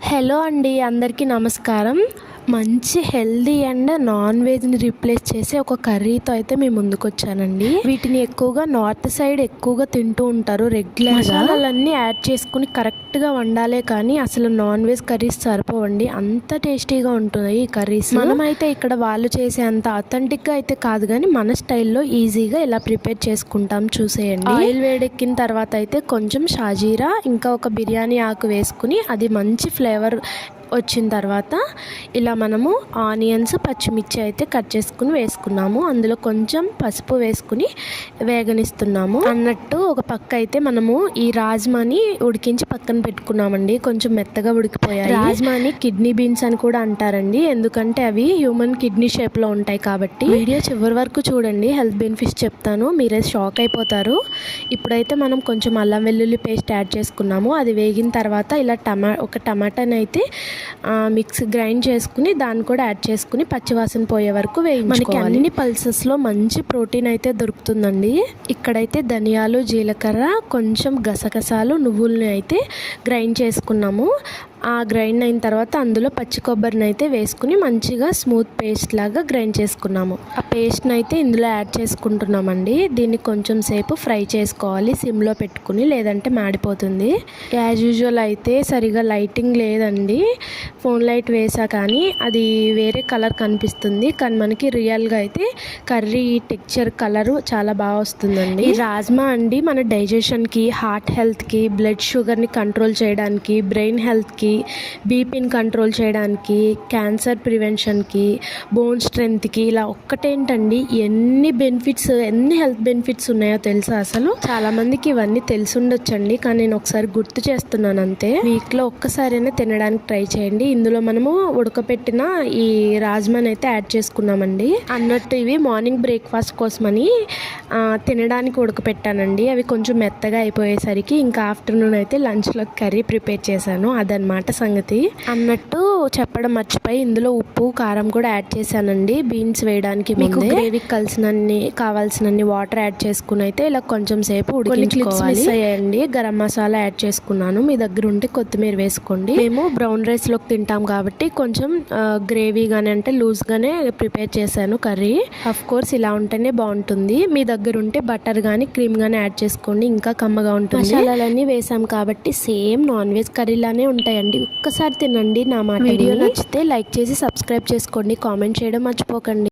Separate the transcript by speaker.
Speaker 1: Hello అండి, అందరికీ నమస్కారం. మంచి హెల్దీ అండ్ నాన్ వెజ్ని రీప్లేస్ చేసే ఒక కర్రీతో అయితే మేము ముందుకు వచ్చానండి. వీటిని ఎక్కువగా నార్త్ సైడ్ ఎక్కువగా తింటూ ఉంటారు రెగ్యులర్గా. మసాలాలన్నీ యాడ్ చేసుకుని కరెక్ట్గా వండాలే కానీ అసలు నాన్ వెజ్ కర్రీస్ సరిపోవండి, అంత టేస్టీగా ఉంటున్నాయి ఈ కర్రీస్. మనమైతే ఇక్కడ వాళ్ళు చేసే అంత అథెంటిక్గా అయితే కాదు కానీ మన స్టైల్లో ఈజీగా ఇలా ప్రిపేర్ చేసుకుంటాం, చూసేయండి. ఆయిల్ వేడెక్కిన తర్వాత అయితే కొంచెం షాజీరా ఇంకా ఒక బిర్యానీ ఆకు వేసుకుని అది మంచి ఫ్లేవర్ వచ్చిన తర్వాత ఇలా మనము ఆనియన్స్ పచ్చిమిర్చి అయితే కట్ చేసుకుని వేసుకున్నాము. అందులో కొంచెం పసుపు వేసుకుని వేగనిస్తున్నాము. అన్నట్టు ఒక పక్క అయితే మనము ఈ రాజ్మాని ఉడికించి పక్కన పెట్టుకున్నామండి. కొంచెం మెత్తగా ఉడికిపోయాయి. రాజ్మాని కిడ్నీ బీన్స్ అని కూడా అంటారండి, ఎందుకంటే అవి హ్యూమన్ కిడ్నీ షేప్లో ఉంటాయి కాబట్టి. వీడియో చివరి వరకు చూడండి, హెల్త్ బెనిఫిట్స్ చెప్తాను, మీరే షాక్ అయిపోతారు. ఇప్పుడైతే మనం కొంచెం అల్లం వెల్లుల్లి పేస్ట్ యాడ్ చేసుకున్నాము. అది వేగిన తర్వాత ఇలా ఒక టమాటాని అయితే మిక్స్ గ్రైండ్ చేసుకుని దాన్ని కూడా యాడ్ చేసుకుని పచ్చివాసన పోయే వరకు వేయించుకోవాలి. మనకి అన్ని పల్సెస్లో మంచి ప్రోటీన్ అయితే దొరుకుతుందండి. ఇక్కడైతే ధనియాలు, జీలకర్ర, కొంచెం గసగసాలు, నువ్వుల్ని అయితే గ్రైండ్ చేసుకున్నాము. ఆ గ్రైండ్ అయిన తర్వాత అందులో పచ్చి కొబ్బరిని అయితే వేసుకుని మంచిగా స్మూత్ పేస్ట్ లాగా గ్రైండ్ చేసుకున్నాము. ఆ పేస్ట్ని అయితే ఇందులో యాడ్ చేసుకుంటున్నామండి. దీన్ని కొంచెం సేపు ఫ్రై చేసుకోవాలి సిమ్లో పెట్టుకుని, లేదంటే మాడిపోతుంది. యాజ్ యూజువల్ అయితే సరిగా లైటింగ్ లేదండి, ఫోన్ లైట్ వేసా కానీ అది వేరే కలర్ కనిపిస్తుంది, కానీ మనకి రియల్గా అయితే కర్రీ టెక్స్చర్ కలరు చాలా బాగా వస్తుందండి. ఈ రాజ్మా అండి మన డైజెషన్కి, హార్ట్ హెల్త్కి, బ్లడ్ షుగర్ని కంట్రోల్ చేయడానికి, బ్రెయిన్ హెల్త్కి, బీపీని కంట్రోల్ చేయడానికి, క్యాన్సర్ ప్రివెన్షన్కి, బోన్ స్ట్రెంగ్త్కి, ఇలా ఒక్కటేంటండి ఎన్ని బెనిఫిట్స్, ఎన్ని హెల్త్ బెనిఫిట్స్ ఉన్నాయో తెలుసా? అసలు చాలా మందికి ఇవన్నీ తెలిసి ఉండొచ్చండి, కానీ నేను ఒకసారి గుర్తు చేస్తున్నాను అంతే. వీక్లో ఒక్కసారైనా తినడానికి ట్రై చేయండి. ఇందులో మనము ఉడకపెట్టిన ఈ రాజ్మాని అయితే యాడ్ చేసుకున్నామండి. అన్నట్టు ఇవి మార్నింగ్ బ్రేక్ఫాస్ట్ కోసమని తినడానికి ఉడకపెట్టానండి. అవి కొంచెం మెత్తగా అయిపోయేసరికి ఇంకా ఆఫ్టర్నూన్ అయితే లంచ్లో కర్రీ ప్రిపేర్ చేశాను. అదనమాట సంగతి. అన్నట్టు చెప్పడం మర్చిపోయి ఇందులో ఉప్పు, కారం కూడా యాడ్ చేశానండి బీన్స్ వేయడానికి. మీకు గ్రేవీకి కావాల్సినన్ని వాటర్ యాడ్ చేసుకుని అయితే ఇలా కొంచెం సేపు ఉడికించుకోవాలి. అయ్యాయండి, గరం మసాలా యాడ్ చేసుకున్నాను, మీ దగ్గర ఉంటే కొత్తిమీర వేసుకోండి. మేము బ్రౌన్ రైస్లోకి తింటాం కాబట్టి కొంచెం గ్రేవీగానే అంటే లూజ్గానే ప్రిపేర్ చేశాను కర్రీ. అఫ్ కోర్స్ ఇలా ఉంటేనే బాగుంటుంది. మీ దగ్గర ఉంటే బటర్ కానీ క్రీమ్ కానీ యాడ్ చేసుకోండి, ఇంకా కమ్మగా ఉంటుంది. మసాలాలన్నీ వేసాం కాబట్టి సేమ్ నాన్ వెజ్ కర్రీలానే ఉంటాయండి. ఒక్కసారి తినండి నా మాట. వీడియో నచ్చితే లైక్ చేసి సబ్స్క్రైబ్ చేసుకోండి, కామెంట్ చేయడం మర్చిపోకండి.